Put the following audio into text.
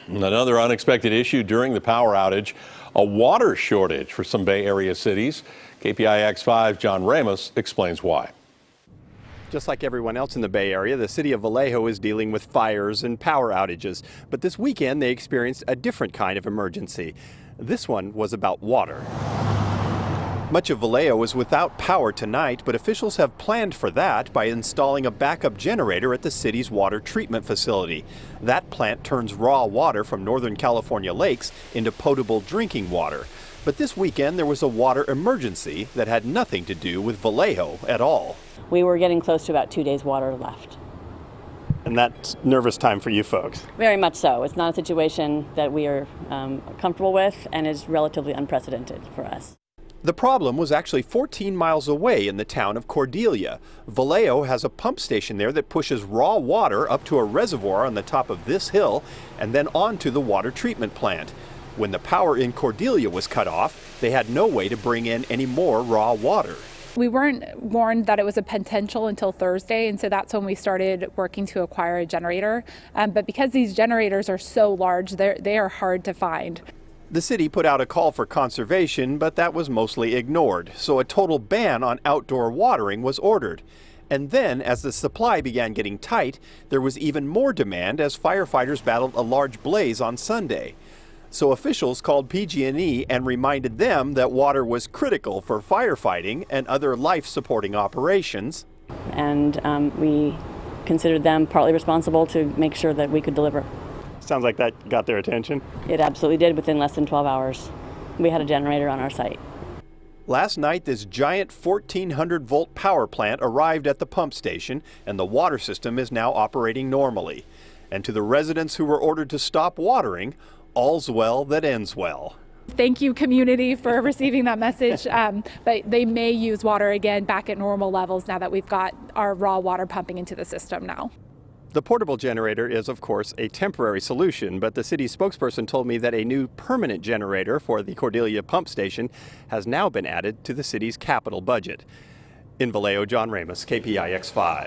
Another unexpected issue during the power outage, a water shortage for some Bay Area cities. KPIX 5 John Ramos explains why. Just like everyone else in the Bay Area, the city of Vallejo is dealing with fires and power outages. But this weekend, they experienced a different kind of emergency. This one was about water. Much of Vallejo is without power tonight, but officials have planned for that by installing a backup generator at the city's water treatment facility. That plant turns raw water from Northern California lakes into potable drinking water. But this weekend there was a water emergency that had nothing to do with Vallejo at all. We were getting close to about 2 days water left. And that's nervous time for you folks. Very much so. It's not a situation that we are comfortable with, and is relatively unprecedented for us. The problem was actually 14 miles away in the town of Cordelia. Vallejo has a pump station there that pushes raw water up to a reservoir on the top of this hill and then onto the water treatment plant. When the power in Cordelia was cut off, they had no way to bring in any more raw water. We weren't warned that it was a potential until Thursday, and so that's when we started working to acquire a generator. But because these generators are so large, they are hard to find. The city put out a call for conservation, but that was mostly ignored, so a total ban on outdoor watering was ordered. And then, as the supply began getting tight, there was even more demand as firefighters battled a large blaze on Sunday. So officials called PG&E and reminded them that water was critical for firefighting and other life-supporting operations. And we considered them partly responsible to make sure that we could deliver. Sounds like that got their attention. It absolutely did within less than 12 hours. We had a generator on our site. Last night, this giant 1,400-volt power plant arrived at the pump station, and the water system is now operating normally. And to the residents who were ordered to stop watering, all's well that ends well. Thank you, community, for receiving that message. But they may use water again back at normal levels now that we've got our raw water pumping into the system now. The portable generator is, of course, a temporary solution, but the city's spokesperson told me that a new permanent generator for the Cordelia pump station has now been added to the city's capital budget. In Vallejo, John Ramos, KPIX 5.